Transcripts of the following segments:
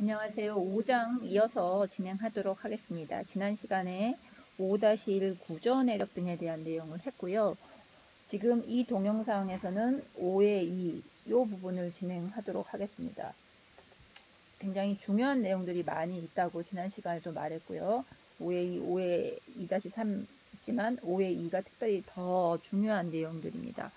안녕하세요. 5장 이어서 진행하도록 하겠습니다. 지난 시간에 5-1 구조 내력 등에 대한 내용을 했고요. 지금 이 동영상에서는 5의 2, 이 부분을 진행하도록 하겠습니다. 굉장히 중요한 내용들이 많이 있다고 지난 시간에도 말했고요. 5의 2, 5의 2-3 있지만 5의 2가 특별히 더 중요한 내용들입니다.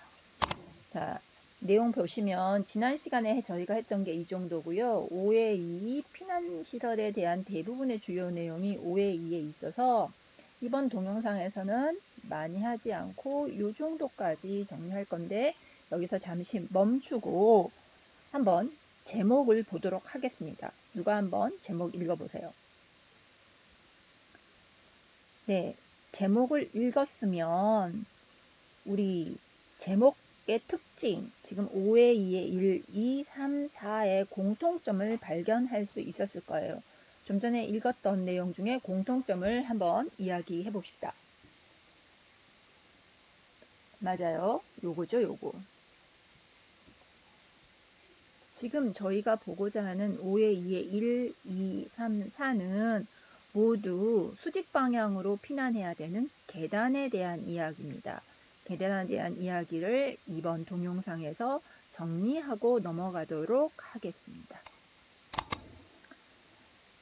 자, 내용 보시면 지난 시간에 저희가 했던 게 이 정도고요. 5의 2 피난시설에 대한 대부분의 주요 내용이 5의 2에 있어서 이번 동영상에서는 많이 하지 않고 이 정도까지 정리할 건데 여기서 잠시 멈추고 한번 제목을 보도록 하겠습니다. 누가 한번 제목 읽어보세요. 네, 제목을 읽었으면 우리 제목의 특징, 지금 5의 2의 1, 2, 3, 4의 공통점을 발견할 수 있었을 거예요. 좀 전에 읽었던 내용 중에 공통점을 한번 이야기해 봅시다. 맞아요. 요거죠, 요거. 지금 저희가 보고자 하는 5의 2의 1, 2, 3, 4는 모두 수직 방향으로 피난해야 되는 계단에 대한 이야기입니다. 계단에 대한 이야기를 이번 동영상에서 정리하고 넘어가도록 하겠습니다.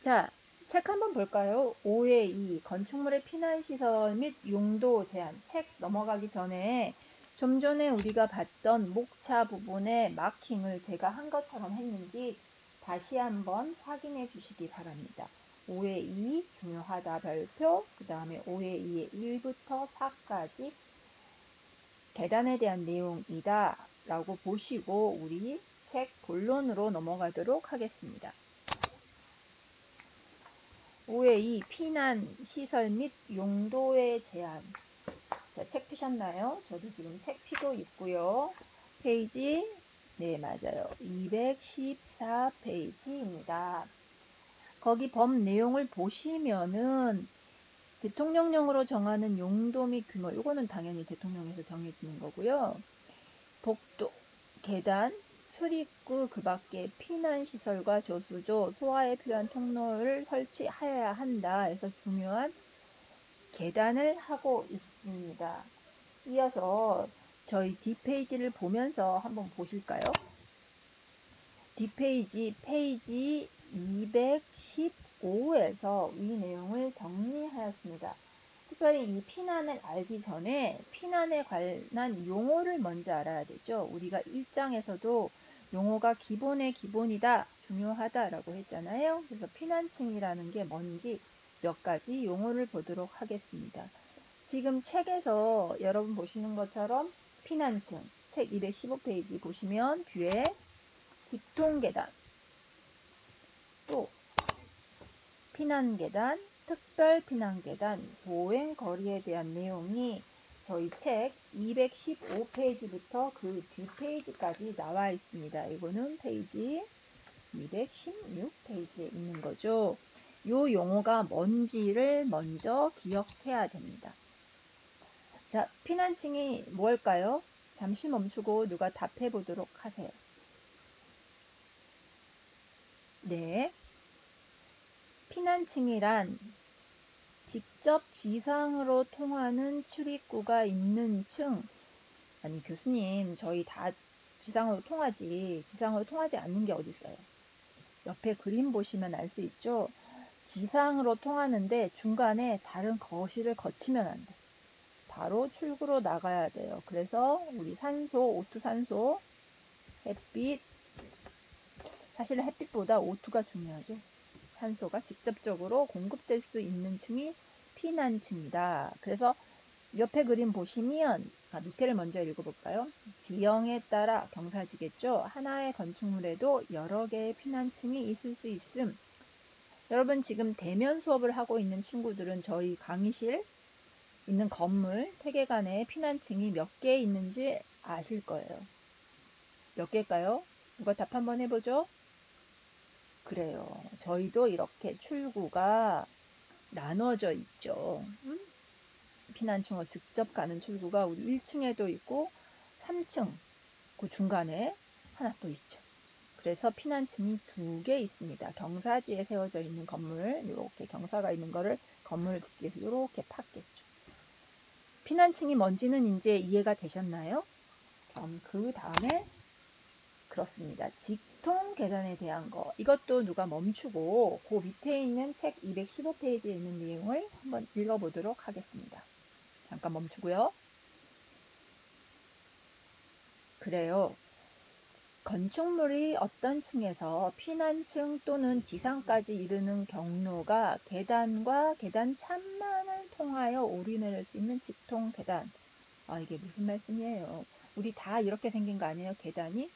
자, 책 한번 볼까요? 5의 2 건축물의 피난시설 및 용도 제한. 책 넘어가기 전에 좀 전에 우리가 봤던 목차 부분의 마킹을 제가 한 것처럼 했는지 다시 한번 확인해 주시기 바랍니다. 5의 2 중요하다 별표, 그 다음에 5의 2의 1부터 4까지 계단에 대한 내용이다 라고 보시고 우리 책 본론으로 넘어가도록 하겠습니다. 5의 2 피난 시설 및 용도의 제한. 자, 책 피셨나요? 저도 지금 책 피고 있고요. 페이지, 네, 맞아요. 214페이지입니다. 거기 법 내용을 보시면은 대통령령으로 정하는 용도 및 규모, 이거는 당연히 대통령에서 정해지는 거고요. 복도, 계단, 출입구 그 밖에 피난시설과 조수조, 소화에 필요한 통로를 설치하여야 한다 해서 중요한 계단을 하고 있습니다. 이어서 저희 뒷페이지를 보면서 한번 보실까요? 뒷페이지, 페이지 215에서 이 내용을 정리하였습니다. 특별히 이 피난을 알기 전에 피난에 관한 용어를 먼저 알아야 되죠. 우리가 1장에서도 용어가 기본의 기본이다, 중요하다라고 했잖아요. 그래서 피난층이라는 게 뭔지 몇 가지 용어를 보도록 하겠습니다. 지금 책에서 여러분 보시는 것처럼 피난층, 책 215페이지 보시면 뒤에 직통계단, 또 피난계단, 특별피난계단, 보행거리에 대한 내용이 저희 책 215페이지부터 그 뒷페이지까지 나와 있습니다. 이거는 페이지 216페이지에 있는 거죠. 이 용어가 뭔지를 먼저 기억해야 됩니다. 자, 피난층이 뭘까요? 잠시 멈추고 누가 답해 보도록 하세요. 네. 피난층이란 직접 지상으로 통하는 출입구가 있는 층. 아니, 교수님, 저희 다 지상으로 통하지. 지상으로 통하지 않는 게 어디 있어요? 옆에 그림 보시면 알 수 있죠? 지상으로 통하는데 중간에 다른 거실을 거치면 안 돼. 바로 출구로 나가야 돼요. 그래서 우리 산소, O2 산소, 햇빛, 사실 햇빛보다 O2가 중요하죠. 산소가 직접적으로 공급될 수 있는 층이 피난층이다. 그래서 옆에 그림 보시면 밑에를 먼저 읽어볼까요? 지형에 따라 경사지겠죠. 하나의 건축물에도 여러 개의 피난층이 있을 수 있음. 여러분 지금 대면 수업을 하고 있는 친구들은 저희 강의실 있는 건물 태계간에 피난층이 몇 개 있는지 아실 거예요. 몇 개일까요? 누가 답 한번 해보죠? 그래요. 저희도 이렇게 출구가 나눠져 있죠. 피난층으로 직접 가는 출구가 우리 1층에도 있고 3층 그 중간에 하나 또 있죠. 그래서 피난층이 2개 있습니다. 경사지에 세워져 있는 건물, 이렇게 경사가 있는 거를 건물을 짓기 위해서 이렇게 팠겠죠. 피난층이 뭔지는 이제 이해가 되셨나요? 그럼 그 다음에 그렇습니다. 직통 계단에 대한 거, 이것도 누가 멈추고 그 밑에 있는 책 215페이지에 있는 내용을 한번 읽어보도록 하겠습니다. 잠깐 멈추고요. 그래요. 건축물이 어떤 층에서 피난층 또는 지상까지 이르는 경로가 계단과 계단 참만을 통하여 오르내릴 수 있는 직통 계단. 이게 무슨 말씀이에요? 우리 다 이렇게 생긴 거 아니에요? 계단이?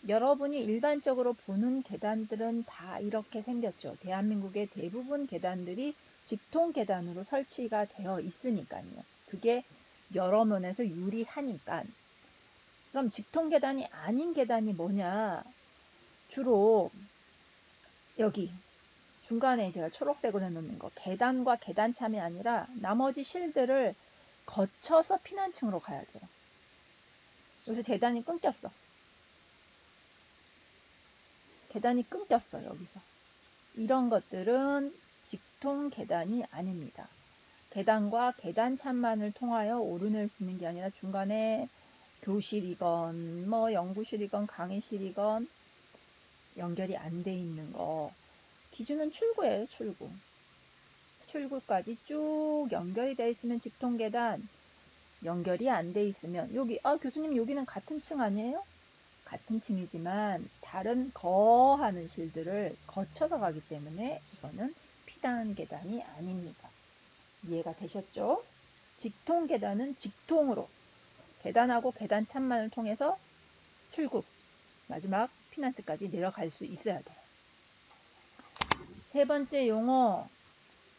여러분이 일반적으로 보는 계단들은 다 이렇게 생겼죠. 대한민국의 대부분 계단들이 직통 계단으로 설치가 되어 있으니까요. 그게 여러 면에서 유리하니까. 그럼 직통 계단이 아닌 계단이 뭐냐? 주로 여기 중간에 제가 초록색으로 해놓는 거, 계단과 계단참이 아니라 나머지 실들을 거쳐서 피난층으로 가야 돼요. 여기서 계단이 끊겼어. 계단이 끊겼어, 여기서. 이런 것들은 직통 계단이 아닙니다. 계단과 계단참만을 통하여 오르낼 수 있는 게 아니라 중간에 교실이건 뭐 연구실이건 강의실이건 연결이 안 돼 있는 거. 기준은 출구예요, 출구. 출구까지 쭉 연결이 돼 있으면 직통 계단, 연결이 안 돼 있으면 여기 교수님 여기는 같은 층 아니에요? 같은 층이지만 다른 거하는 실들을 거쳐서 가기 때문에 이거는 피단 계단이 아닙니다. 이해가 되셨죠? 직통 계단은 직통으로 계단하고 계단 참만을 통해서 출구, 마지막 피난층까지 내려갈 수 있어야 돼요. 세 번째 용어,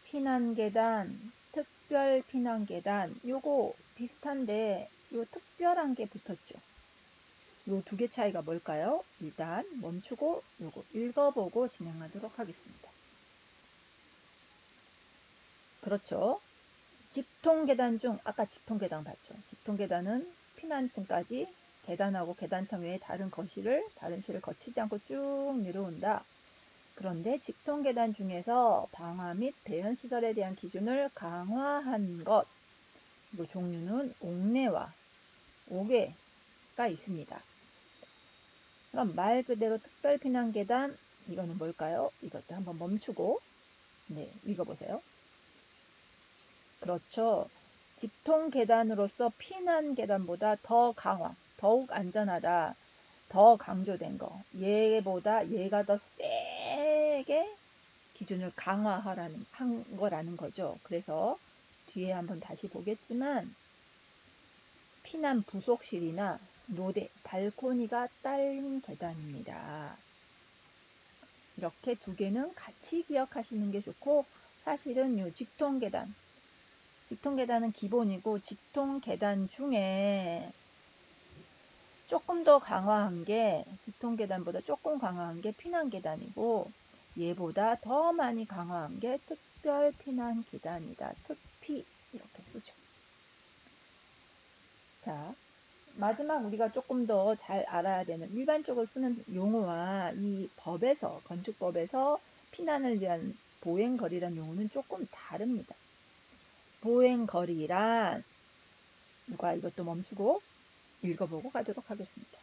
피난계단, 특별피난계단. 요거 비슷한데 요 특별한 게 붙었죠. 요 2개 차이가 뭘까요? 일단 멈추고 요거 읽어보고 진행하도록 하겠습니다. 그렇죠. 직통계단 중 아까 직통계단 봤죠. 직통계단은 피난층까지 계단하고 계단창 외에 다른 실을 거치지 않고 쭉 내려온다. 그런데 직통계단 중에서 방화 및 배연시설에 대한 기준을 강화한 것, 그 종류는 옥내와 옥외가 있습니다. 그럼 말 그대로 특별피난계단, 이거는 뭘까요? 이것도 한번 멈추고 읽어보세요. 그렇죠. 직통계단으로서 피난계단보다 더 강화, 더욱 안전하다, 더 강조된 거. 얘가 더 세게 기준을 강화한 거라는 거죠. 그래서 뒤에 한번 다시 보겠지만 피난 부속실이나 노대, 발코니가 딸린 계단입니다. 이렇게 2개는 같이 기억하시는 게 좋고, 사실은 이 직통계단은 기본이고 직통계단 중에 조금 더 강화한 게, 직통계단보다 조금 강화한 게 피난계단이고, 얘보다 더 많이 강화한 게 특별피난계단이다. 특피 이렇게 쓰죠. 자, 마지막 우리가 조금 더 잘 알아야 되는 일반적으로 쓰는 용어와 이 법에서, 건축법에서 피난을 위한 보행거리란 용어는 조금 다릅니다. 보행거리란, 누가 이것도 멈추고 읽어보고 가도록 하겠습니다.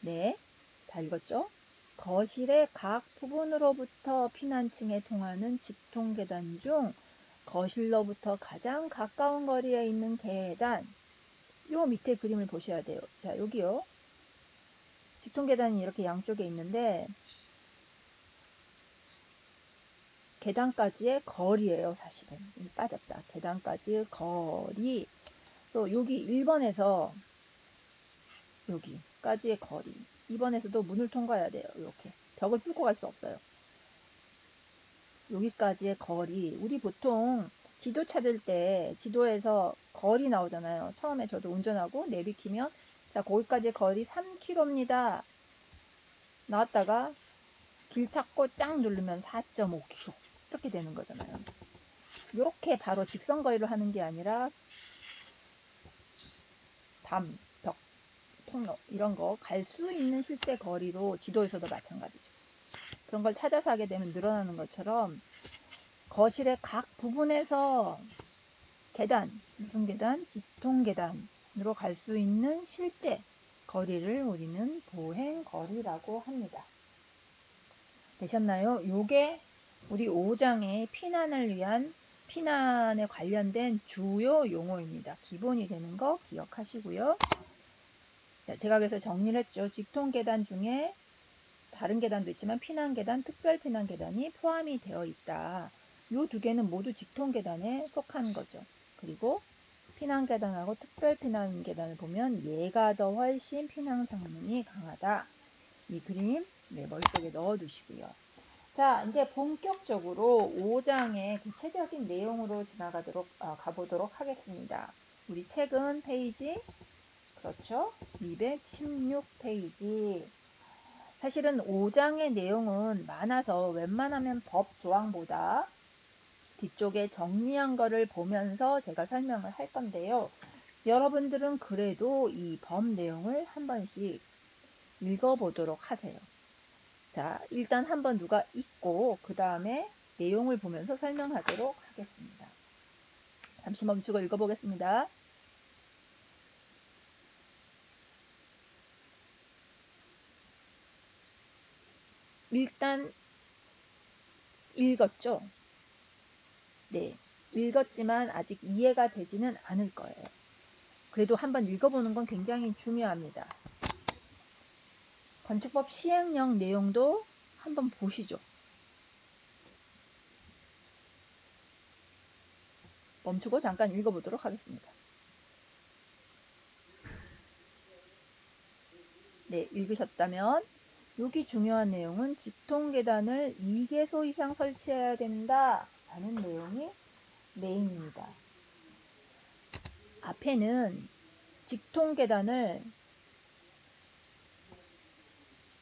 네, 다 읽었죠? 거실의 각 부분으로부터 피난층에 통하는 직통계단 중 거실로부터 가장 가까운 거리에 있는 계단, 요 밑에 그림을 보셔야 돼요. 자, 여기요. 직통계단이 이렇게 양쪽에 있는데 계단까지의 거리예요, 사실은. 빠졌다. 계단까지의 거리. 또 여기 1번에서 여기까지의 거리. 2번에서도 문을 통과해야 돼요. 이렇게. 벽을 뚫고 갈 수 없어요. 여기까지의 거리. 우리 보통 지도 찾을 때 지도에서 거리 나오잖아요. 처음에 저도 운전하고 내비키면 자, 거기까지의 거리 3km입니다. 나왔다가 길 찾고 쫙 누르면 4.5km 이렇게 되는 거잖아요. 이렇게 바로 직선거리를 하는 게 아니라 벽 통로 이런 거 갈 수 있는 실제 거리로 지도에서도 마찬가지죠. 그런 걸 찾아서 하게 되면 늘어나는 것처럼 거실의 각 부분에서 계단, 무슨 계단? 직통 계단으로 갈 수 있는 실제 거리를 우리는 보행거리라고 합니다. 되셨나요? 요게 우리 5장의 피난에 관련된 주요 용어입니다. 기본이 되는 거 기억하시고요. 자, 제가 그래서 정리를 했죠. 직통 계단 중에 다른 계단도 있지만 피난 계단, 특별 피난 계단이 포함이 되어 있다. 요 두 개는 모두 직통 계단에 속한 거죠. 그리고 피난 계단하고 특별 피난 계단을 보면 얘가 더 훨씬 피난 성능이 강하다. 이 그림 머릿속에 넣어 두시고요. 자, 이제 본격적으로 5장의 구체적인 내용으로 가보도록 하겠습니다. 우리 책은 페이지, 그렇죠? 216페이지. 사실은 5장의 내용은 많아서 웬만하면 법 조항보다 뒤쪽에 정리한 거를 보면서 제가 설명을 할 건데요. 여러분들은 그래도 이 법 내용을 한 번씩 읽어보도록 하세요. 자, 일단 한번 누가 읽고 그 다음에 내용을 보면서 설명하도록 하겠습니다. 잠시 멈추고 읽어보겠습니다. 일단 읽었죠? 네, 읽었지만 아직 이해가 되지는 않을 거예요. 그래도 한번 읽어보는 건 굉장히 중요합니다. 건축법 시행령 내용도 한번 보시죠. 멈추고 잠깐 읽어보도록 하겠습니다. 네, 읽으셨다면 여기 중요한 내용은 직통 계단을 2개소 이상 설치해야 된다 라는 내용이 메인입니다. 앞에는 직통 계단을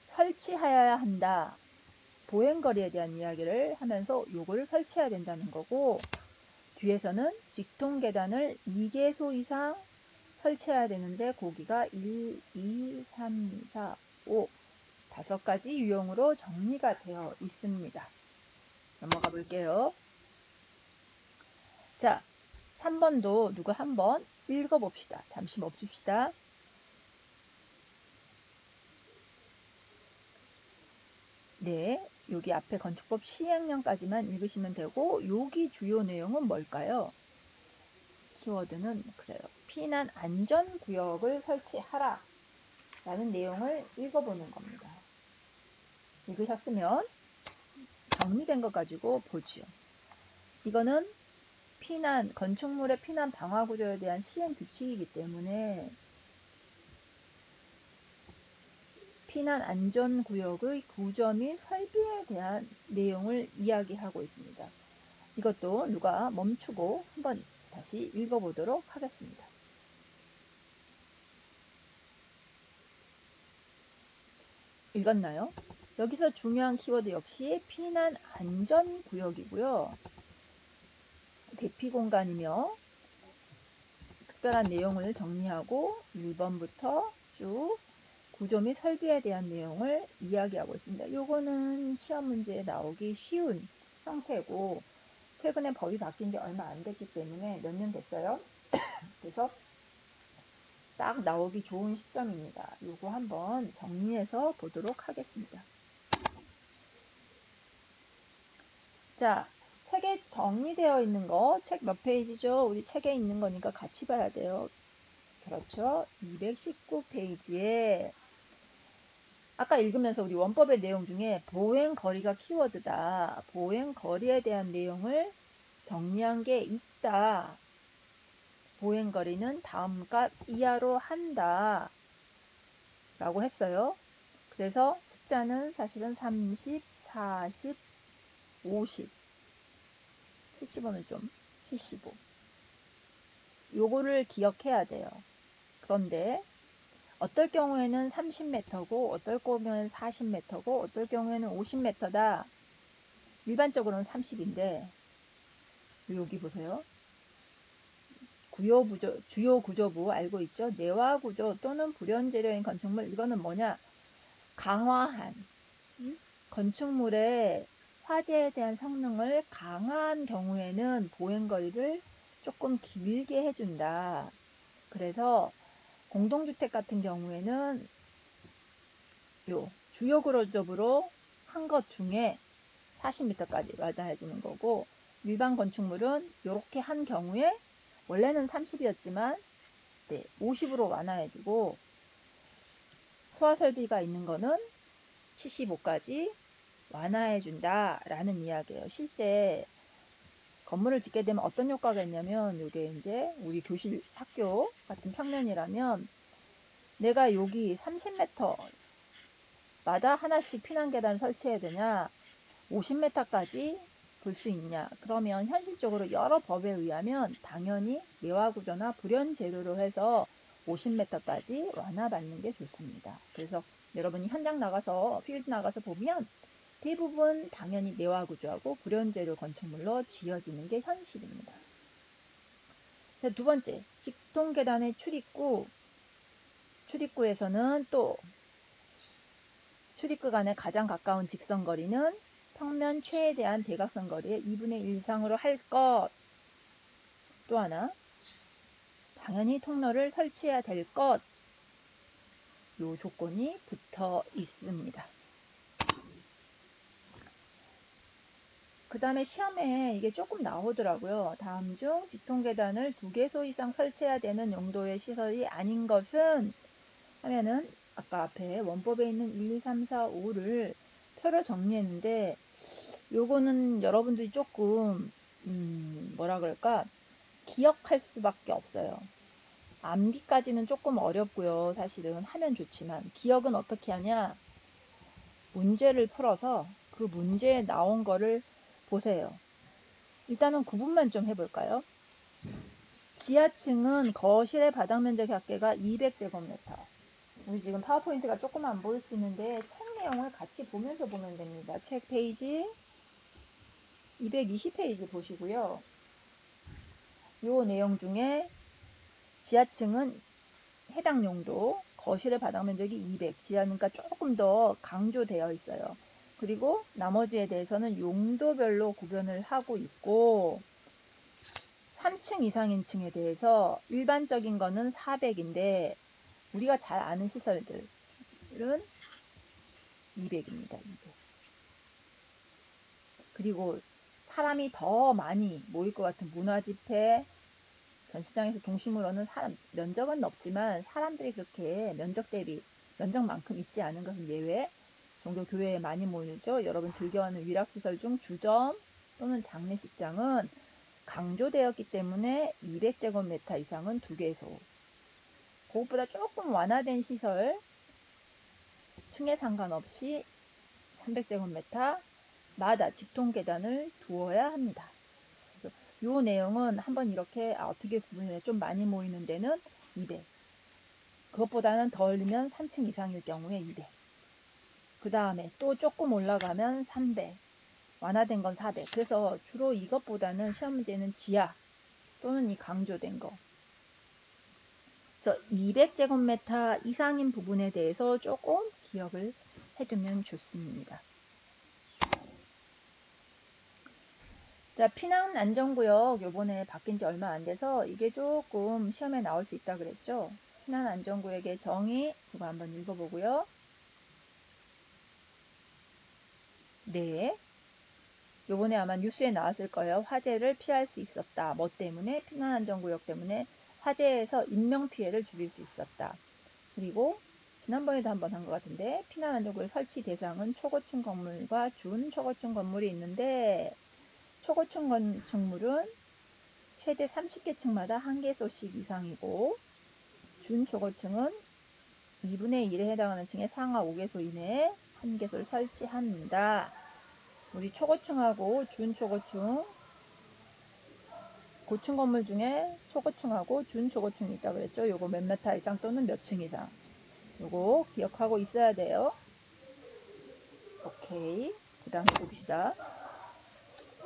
설치해야 한다. 보행거리에 대한 이야기를 하면서 요걸 설치해야 된다는 거고, 뒤에서는 직통 계단을 2개소 이상 설치해야 되는데 거기가 1, 2, 3, 4, 5 5가지 유형으로 정리가 되어 있습니다. 넘어가 볼게요. 자, 3번도 누가 한번 읽어봅시다. 잠시 멈춥시다. 네, 여기 앞에 건축법 시행령까지만 읽으시면 되고 여기 주요 내용은 뭘까요? 키워드는 그래요. 피난 안전구역을 설치하라 라는 내용을 읽어보는 겁니다. 읽으셨으면 정리된 것 가지고 보지요. 이거는 건축물의 피난 방화 구조에 대한 시행 규칙이기 때문에 피난 안전구역의 구조 및 설비에 대한 내용을 이야기하고 있습니다. 이것도 누가 멈추고 한번 다시 읽어보도록 하겠습니다. 읽었나요? 여기서 중요한 키워드 역시 피난 안전구역이고요. 대피 공간이며 특별한 내용을 정리하고 1번부터 쭉 구조 및 설비에 대한 내용을 이야기하고 있습니다. 요거는 시험 문제에 나오기 쉬운 형태고 최근에 법이 바뀐 지 얼마 안 됐기 때문에 몇 년 됐어요. 그래서 딱 나오기 좋은 시점입니다. 요거 한번 정리해서 보도록 하겠습니다. 자, 책에 정리되어 있는 거, 책 몇 페이지죠? 우리 책에 있는 거니까 같이 봐야 돼요. 그렇죠. 219페이지에 아까 읽으면서 우리 원법의 내용 중에 보행거리가 키워드다. 보행거리에 대한 내용을 정리한 게 있다. 보행거리는 다음 값 이하로 한다. 라고 했어요. 그래서 숫자는 사실은 30, 40, 50, 75는 좀 75. 요거를 기억해야 돼요. 그런데 어떨 경우에는 30m고 어떨 경우에는 40m고 어떨 경우에는 50m다. 일반적으로는 30인데 여기 보세요. 주요 구조부 알고 있죠? 내화 구조 또는 불연 재료인 건축물, 이거는 뭐냐? 강화한 건축물의 화재에 대한 성능을 강화한 경우에는 보행거리를 조금 길게 해준다. 그래서 공동주택 같은 경우에는 요 주요 구조부로 한 것 중에 40m까지 완화해주는 거고, 일반 건축물은 이렇게 한 경우에 원래는 30이었지만 50으로 완화해주고, 소화설비가 있는 거는 75까지 완화해준다 라는 이야기예요. 실제 건물을 짓게 되면 어떤 효과가 있냐면, 이게 이제 우리 교실 학교 같은 평면이라면 내가 여기 30m마다 하나씩 피난 계단을 설치해야 되냐, 50m까지 볼 수 있냐. 그러면 현실적으로 여러 법에 의하면 당연히 내화 구조나 불연 재료로 해서 50m까지 완화받는 게 좋습니다. 그래서 여러분이 현장 나가서 필드 나가서 보면 대부분 당연히 내화 구조하고 불연 재료 건축물로 지어지는 게 현실입니다. 자, 두 번째, 직통 계단의 출입구. 출입구에서는 또 출입구 간의 가장 가까운 직선거리는 평면 최대한 대각선 거리의 2분의 1 이상으로 할 것. 또 하나, 당연히 통로를 설치해야 될 것. 요 조건이 붙어 있습니다. 그 다음에 시험에 이게 조금 나오더라고요. 다음 중 직통 계단을 2개소 이상 설치해야 되는 용도의 시설이 아닌 것은 하면은, 아까 앞에 원법에 있는 1, 2, 3, 4, 5를 표로 정리했는데, 요거는 여러분들이 조금 뭐라 그럴까, 기억할 수밖에 없어요. 암기까지는 조금 어렵고요. 사실은 하면 좋지만, 기억은 어떻게 하냐, 문제를 풀어서 그 문제에 나온 거를 보세요. 일단은 구분만 좀 해볼까요? 지하층은 거실의 바닥 면적 합계가 200제곱미터. 우리 지금 파워포인트가 조금 안 보일 수 있는데 책 내용을 같이 보면서 보면 됩니다. 책 페이지 220페이지 보시고요. 요 내용 중에 지하층은 해당 용도, 거실의 바닥 면적이 200, 지하니까 조금 더 강조되어 있어요. 그리고 나머지에 대해서는 용도별로 구별을 하고 있고, 3층 이상인 층에 대해서 일반적인 거는 400인데 우리가 잘 아는 시설들은 200입니다. 200. 그리고 사람이 더 많이 모일 것 같은 문화집회, 전시장에서 동식물원은 면적은 넓지만 사람들이 그렇게 면적 대비 면적만큼 있지 않은 것은 예외. 종교교회에 많이 모이죠. 여러분 즐겨하는 위락시설 중 주점 또는 장례식장은 강조되었기 때문에 200제곱미터 이상은 2개소. 그것보다 조금 완화된 시설 층에 상관없이 300제곱미터마다 직통 계단을 두어야 합니다. 그래서 이 내용은 한번 이렇게 어떻게 구분해, 좀 많이 모이는 데는 200, 그것보다는 덜면 3층 이상일 경우에 200, 그 다음에 또 조금 올라가면 300, 완화된 건 400. 그래서 주로 이것보다는 시험 문제는 지하 또는 이 강조된 거. 그래서 200제곱미터 이상인 부분에 대해서 조금 기억을 해두면 좋습니다. 자, 피난안전구역 요번에 바뀐 지 얼마 안 돼서 이게 조금 시험에 나올 수 있다 그랬죠. 피난안전구역의 정의 그거 한번 읽어보고요. 네, 요번에 아마 뉴스에 나왔을 거예요. 화재를 피할 수 있었다. 뭐 때문에? 피난안전구역 때문에 화재에서 인명피해를 줄일 수 있었다. 그리고 지난번에도 한번 한 것 같은데, 피난안전구역 설치 대상은 초고층 건물과 준초고층 건물이 있는데, 초고층 건축물은 최대 30개층마다 1개소씩 이상이고, 준초고층은 2분의 1에 해당하는 층에 상하 5개소 이내에 1개소를 설치한다. 우리 초고층하고 준초고층, 고층 건물 중에 초고층하고 준초고층이 있다고 그랬죠. 요거 몇 메타 이상 또는 몇 층 이상. 요거 기억하고 있어야 돼요. 오케이. 그 다음에 봅시다.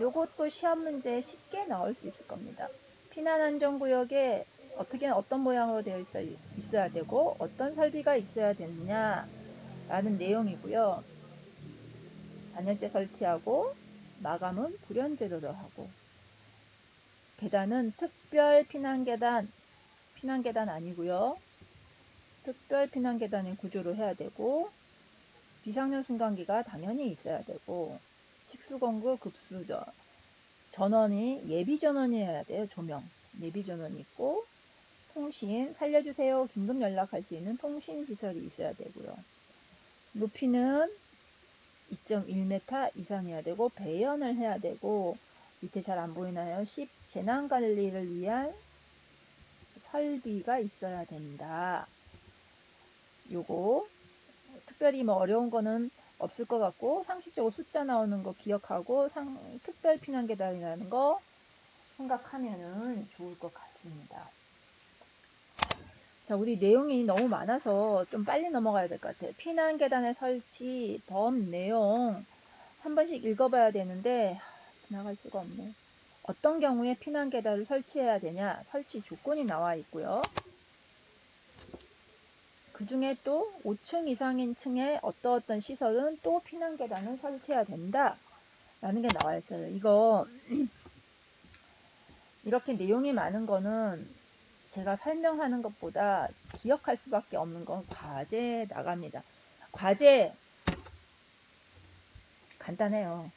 요것도 시험 문제 쉽게 나올 수 있을 겁니다. 피난안전구역에 어떤 모양으로 되어 있어야 되고 어떤 설비가 있어야 되느냐 라는 내용이고요. 단열재 설치하고 마감은 불연제로로 하고, 계단은 특별 피난계단 아니고요. 특별 피난계단의 구조로 해야 되고, 비상용 승강기가 당연히 있어야 되고, 식수공구 급수저 전원이 예비전원이어야 돼요. 조명 예비전원이 있고, 통신 살려주세요 긴급 연락할 수 있는 통신 시설이 있어야 되고요. 높이는 2.1m 이상이어야 되고, 배연을 해야 되고, 밑에 잘 안 보이나요? 10 재난관리를 위한 설비가 있어야 된다. 요거 특별히 뭐 어려운 거는 없을 것 같고, 상식적으로 숫자 나오는 거 기억하고 특별 피난계단이라는 거 생각하면은 좋을 것 같습니다. 자, 우리 내용이 너무 많아서 좀 빨리 넘어가야 될 것 같아요. 피난계단의 설치, 범 내용 한 번씩 읽어봐야 되는데 지나갈 수가 없네. 어떤 경우에 피난계단을 설치해야 되냐, 설치 조건이 나와 있고요. 그 중에 또 5층 이상인 층에 어떤 시설은 또 피난계단을 설치해야 된다 라는 게 나와 있어요. 이거 이렇게 내용이 많은 거는 제가 설명하는 것보다 기억할 수밖에 없는 건 과제에 나갑니다. 과제 간단해요.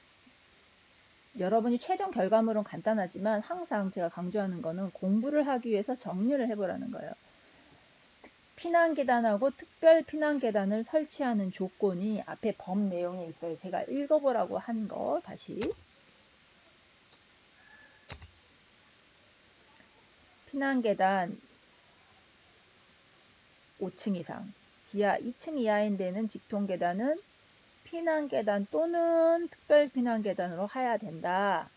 여러분이 최종 결과물은 간단하지만 항상 제가 강조하는 거는 공부를 하기 위해서 정리를 해보라는 거예요. 피난계단하고 특별 피난계단을 설치하는 조건이 앞에 범 내용에 있어요. 제가 읽어보라고 한 거 다시. 피난계단 5층 이상, 지하 2층 이하인 데는 직통계단은 피난계단 또는 특별 피난계단으로 해야 된다.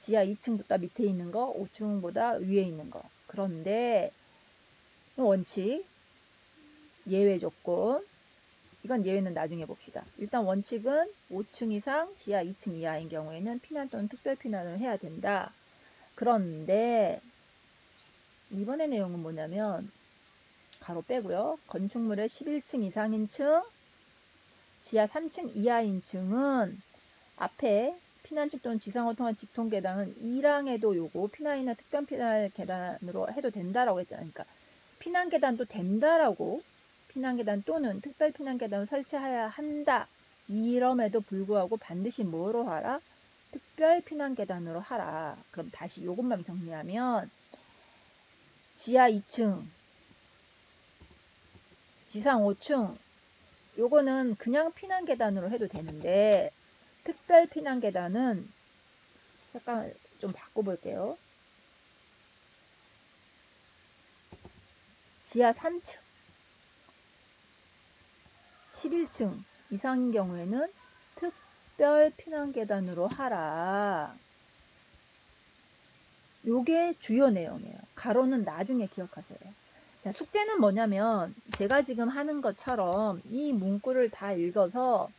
지하 2층보다 밑에 있는 거, 5층보다 위에 있는 거. 그런데 원칙, 예외 조건, 이건 예외는 나중에 봅시다. 일단 원칙은 5층 이상, 지하 2층 이하인 경우에는 피난 또는 특별 피난을 해야 된다. 그런데 이번의 내용은 뭐냐면, 가로 빼고요. 건축물의 11층 이상인 층, 지하 3층 이하인 층은 앞에 피난층 또는 지상으로 통한 직통계단은 1항에도 요거 피난이나 특별 피난 계단으로 해도 된다라고 했잖아요. 그러니까 피난계단도 된다라고, 피난계단 또는 특별 피난계단을 설치해야 한다. 이럼에도 불구하고 반드시 뭐로 하라? 특별 피난계단으로 하라. 그럼 다시 요것만 정리하면, 지하 2층, 지상 5층, 요거는 그냥 피난계단으로 해도 되는데, 특별 피난계단은 잠깐 좀 바꿔볼게요. 지하 3층, 11층 이상인 경우에는 특별 피난계단으로 하라. 요게 주요 내용이에요. 가로는 나중에 기억하세요. 자, 숙제는 뭐냐면 제가 지금 하는 것처럼 이 문구를 다 읽어서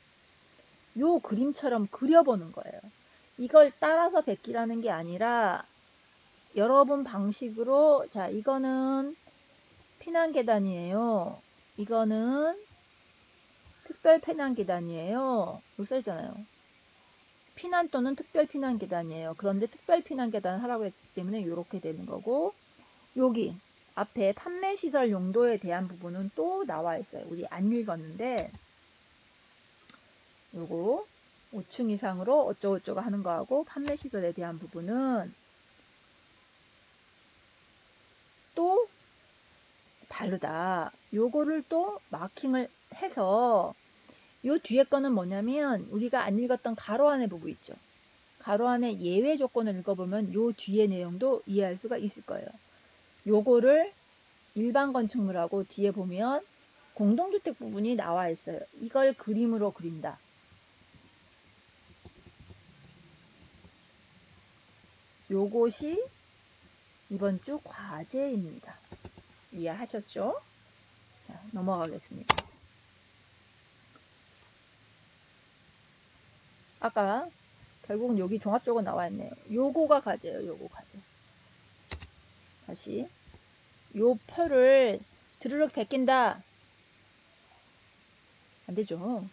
요 그림처럼 그려보는 거예요. 이걸 따라서 베끼라는 게 아니라 여러분 방식으로, 자, 이거는 피난계단이에요. 이거는 특별 피난계단이에요. 여기 써있잖아요. 피난 또는 특별 피난계단이에요. 그런데 특별 피난계단을 하라고 했기 때문에 이렇게 되는 거고, 여기 앞에 판매시설 용도에 대한 부분은 또 나와 있어요. 우리 안 읽었는데, 요거 5층 이상으로 어쩌고저쩌고 하는 거하고 판매시설에 대한 부분은 또 다르다. 요거를 또 마킹을 해서, 요 뒤에 거는 뭐냐면 우리가 안 읽었던 가로 안에 부분 있죠. 가로 안에 예외 조건을 읽어보면 요 뒤에 내용도 이해할 수가 있을 거예요. 요거를 일반 건축물하고 뒤에 보면 공동주택 부분이 나와 있어요. 이걸 그림으로 그린다. 요것이 이번 주 과제입니다. 이해하셨죠? 자, 넘어가겠습니다. 아까 결국은 여기 종합적으로 나와 있네요. 요거가 과제예요. 요거 과제. 다시 요 표를 드르륵 베낀다. 안 되죠.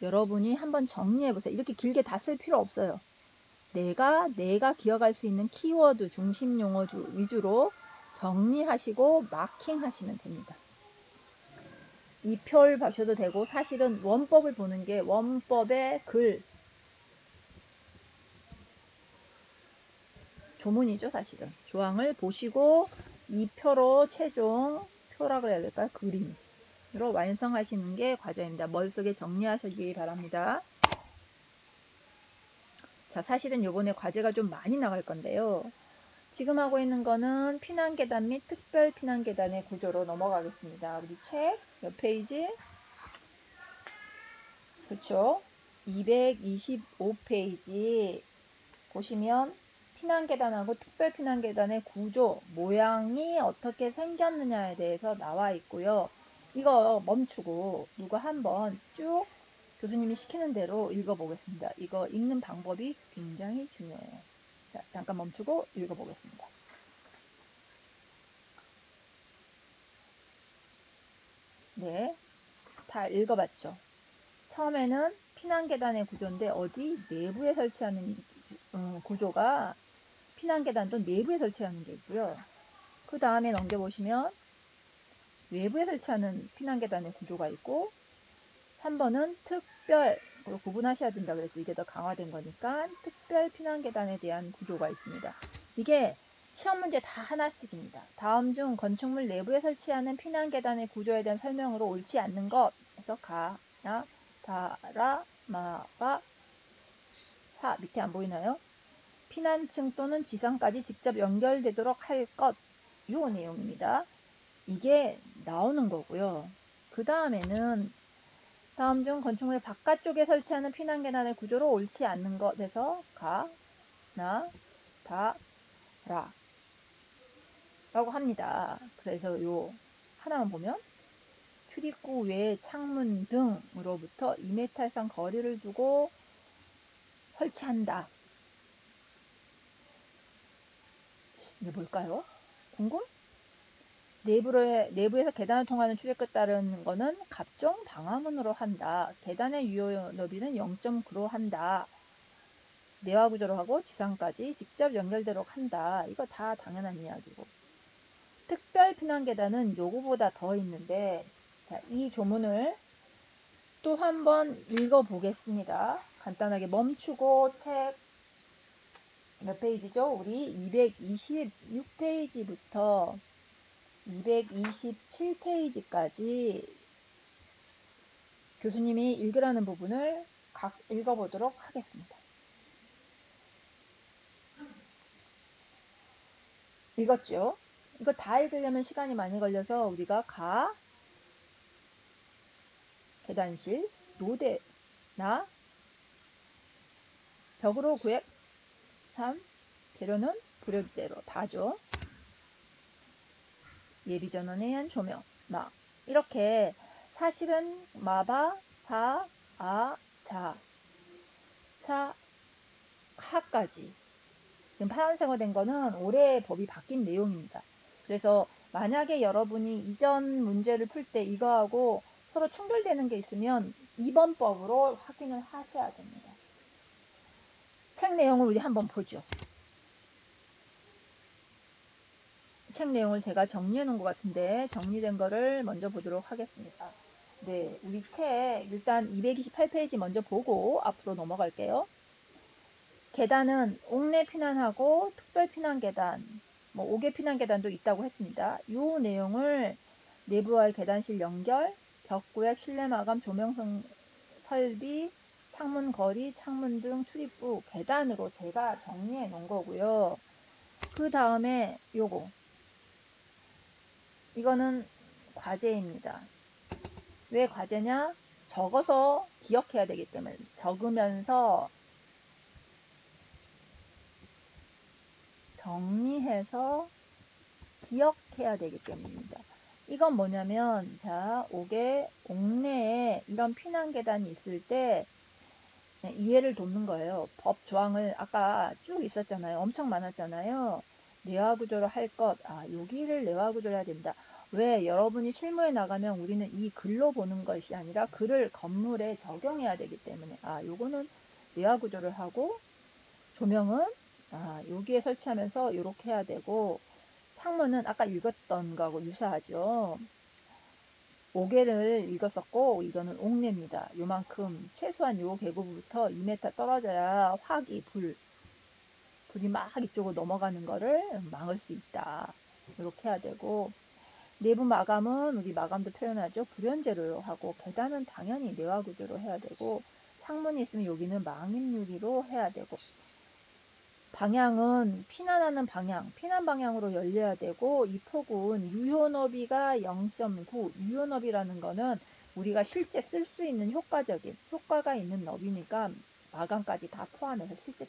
여러분이 한번 정리해 보세요. 이렇게 길게 다 쓸 필요 없어요. 내가 기억할 수 있는 키워드 중심 용어 위주로 정리하시고 마킹하시면 됩니다. 이 표를 보셔도 되고, 사실은 원법을 보는 게 원법의 글 조문이죠. 사실은 조항을 보시고 이 표로 최종 표라 그래야 될까요? 그림으로 완성하시는 게 과제입니다. 머릿속에 정리하시기 바랍니다. 자, 사실은 요번에 과제가 좀 많이 나갈 건데요. 지금 하고 있는 거는 피난계단 및 특별 피난계단의 구조로 넘어가겠습니다. 우리 책 몇 페이지? 그렇죠? 225페이지 보시면 피난계단하고 특별 피난계단의 구조, 모양이 어떻게 생겼느냐에 대해서 나와 있고요. 이거 멈추고 누가 한번 쭉 교수님이 시키는 대로 읽어보겠습니다. 이거 읽는 방법이 굉장히 중요해요. 자, 잠깐 멈추고 읽어보겠습니다. 네, 다 읽어봤죠? 처음에는 피난계단의 구조인데 어디 내부에 설치하는 구조가 피난계단도 내부에 설치하는 게 있고요. 그 다음에 넘겨보시면 외부에 설치하는 피난계단의 구조가 있고 3번은 특별, 구분하셔야 된다 그랬죠. 이게 더 강화된 거니까 특별 피난계단에 대한 구조가 있습니다. 이게 시험 문제 다 하나씩입니다. 다음 중 건축물 내부에 설치하는 피난계단의 구조에 대한 설명으로 옳지 않는 것에서 가, 나, 다, 라, 마, 가, 사 밑에 안 보이나요? 피난층 또는 지상까지 직접 연결되도록 할 것, 요 내용입니다. 이게 나오는 거고요. 그 다음에는 다음 중 건축물 바깥쪽에 설치하는 피난계단의 구조로 옳지 않는 것에서 가, 나, 다, 라 라고 합니다. 그래서 요 하나만 보면 출입구 외 창문 등으로부터 2m 이상 거리를 두고 설치한다. 이게 뭘까요? 궁금? 내부에서 계단을 통하는 출입구에 따른 거는 갑종 방화문으로 한다. 계단의 유효 너비는 0.9로 한다. 내화 구조로 하고 지상까지 직접 연결되도록 한다. 이거 다 당연한 이야기고. 특별 피난 계단은 요거보다 더 있는데, 자, 이 조문을 또 한번 읽어보겠습니다. 간단하게 멈추고 책 몇 페이지죠? 우리 226페이지부터 227페이지까지 교수님이 읽으라는 부분을 각 읽어보도록 하겠습니다. 읽었죠? 이거 다 읽으려면 시간이 많이 걸려서 우리가 가, 계단실, 노대나 벽으로 구획 3, 재료는 불효대로 다죠. 예비전원에 의한 조명, 막 이렇게 사실은 마바, 사, 아, 자, 차, 카까지 지금 파란색으로 된 거는 올해 법이 바뀐 내용입니다. 그래서 만약에 여러분이 이전 문제를 풀 때 이거하고 서로 충돌되는 게 있으면 이번 법으로 확인을 하셔야 됩니다. 책 내용을 우리 한번 보죠. 책 내용을 제가 정리해 놓은 것 같은데 정리된 거를 먼저 보도록 하겠습니다. 네, 우리 책 일단 228페이지 먼저 보고 앞으로 넘어갈게요. 계단은 옥내 피난하고 특별 피난 계단, 뭐 5개 피난 계단도 있다고 했습니다. 이 내용을 내부와의 계단실 연결, 벽구역 실내 마감 조명 설비, 창문 거리, 창문 등 출입구, 계단으로 제가 정리해 놓은 거고요. 그 다음에 요거 이거는 과제입니다. 왜 과제냐? 적어서 기억해야 되기 때문에 적으면서 정리해서 기억해야 되기 때문입니다. 이건 뭐냐면 자, 옥내에 이런 피난 계단이 있을 때 이해를 돕는 거예요. 법 조항을 아까 쭉 있었잖아요. 엄청 많았잖아요. 내화 구조를 할 것. 여기를 내화 구조를 해야 된다. 왜? 여러분이 실무에 나가면 우리는 이 글로 보는 것이 아니라 글을 건물에 적용해야 되기 때문에 요거는 내화 구조를 하고, 조명은 여기에 설치하면서 이렇게 해야 되고, 창문은 아까 읽었던 거하고 유사하죠. 옥외를 읽었었고, 이거는 옥내입니다. 요만큼 최소한 요 계곡부터 2m 떨어져야 불이 막 이쪽으로 넘어가는 거를 막을 수 있다. 이렇게 해야 되고, 내부 마감은 우리 마감도 표현하죠. 불연제로 하고, 계단은 당연히 내화 구조로 해야 되고, 창문이 있으면 여기는 망임 유리로 해야 되고, 방향은 피난하는 방향, 피난 방향으로 열려야 되고, 이 폭은 유효너비가 0.9, 유효너비라는 거는 우리가 실제 쓸 수 있는 효과가 있는 너비니까 마감까지 다 포함해서 실제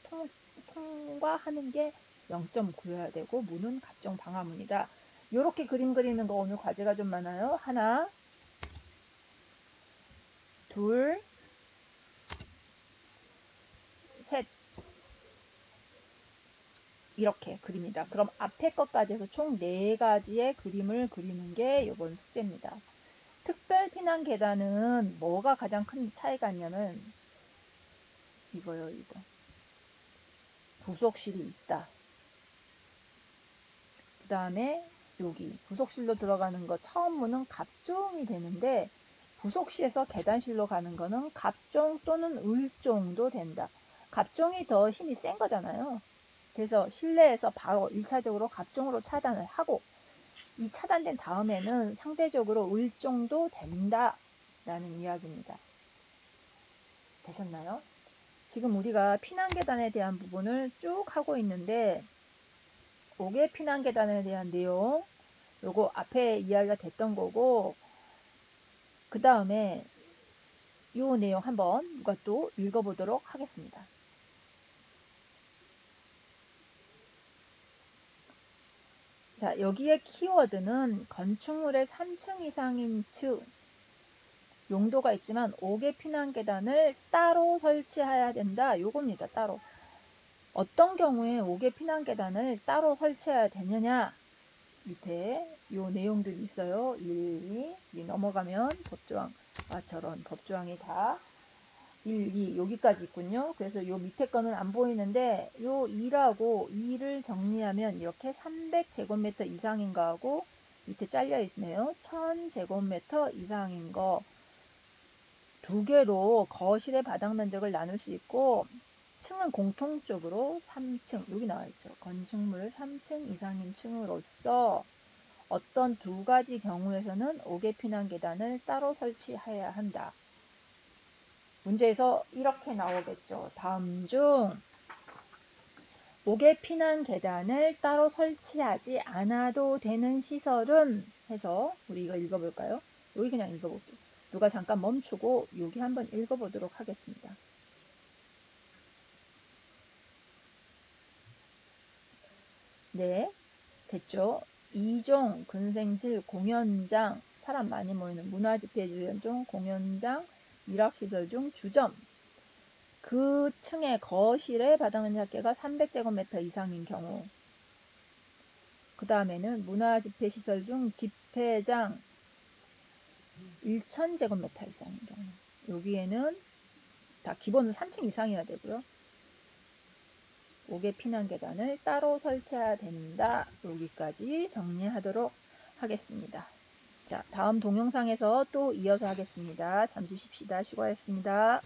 통과하는 게 0.9여야 되고, 문은 각종 방화문이다. 요렇게 그림 그리는 거 오늘 과제가 좀 많아요. 하나, 둘, 셋. 이렇게 그립니다. 그럼 앞에 것까지 해서 총 4가지의 그림을 그리는 게 이번 숙제입니다. 특별 피난 계단은 뭐가 가장 큰 차이가 있냐면 이거요, 이거. 부속실이 있다. 그 다음에 여기 부속실로 들어가는 거 처음 문은 갑종이 되는데, 부속실에서 계단실로 가는 거는 갑종 또는 을종도 된다. 갑종이 더 힘이 센 거잖아요. 그래서 실내에서 바로 1차적으로 갑종으로 차단을 하고, 이 차단된 다음에는 상대적으로 을종도 된다 라는 이야기입니다. 되셨나요? 지금 우리가 피난계단에 대한 부분을 쭉 하고 있는데, 옥외 피난계단에 대한 내용, 요거 앞에 이야기가 됐던 거고, 그 다음에 요 내용 한번 누가 또 읽어보도록 하겠습니다. 자, 여기에 키워드는 건축물의 3층 이상인 층, 용도가 있지만 5개 피난 계단을 따로 설치해야 된다. 요겁니다. 따로. 어떤 경우에 5개 피난 계단을 따로 설치해야 되느냐? 밑에 요 내용들이 있어요. 1, 2 넘어가면 저런 법조항이 다 1, 2 여기까지 있군요. 그래서 요 밑에 거는 안 보이는데 요 2라고 2를 정리하면 이렇게 300제곱미터 이상인 거하고, 밑에 잘려 있네요. 1000제곱미터 이상인 거 두 개로 거실의 바닥 면적을 나눌 수 있고, 층은 공통적으로 3층, 여기 나와 있죠. 건축물 3층 이상인 층으로서 어떤 2가지 경우에서는 5개 피난 계단을 따로 설치해야 한다. 문제에서 이렇게 나오겠죠. 다음 중 5개 피난 계단을 따로 설치하지 않아도 되는 시설은 해서 우리 이거 읽어볼까요? 여기 그냥 읽어볼게요. 누가 잠깐 멈추고 여기 한번 읽어보도록 하겠습니다. 네, 됐죠? 2종 근생실 공연장, 사람 많이 모이는 문화집회주연 공연장, 일학시설 중 주점, 그 층의 거실의 바닥 면적계가 300제곱미터 이상인 경우, 그 다음에는 문화집회시설 중 집회장 1000제곱미터 이상인 경우, 여기에는 다 기본은 3층 이상이어야 되고요. 5개 피난 계단을 따로 설치해야 된다. 여기까지 정리하도록 하겠습니다. 자, 다음 동영상에서 또 이어서 하겠습니다. 잠시 쉽시다. 수고하셨습니다.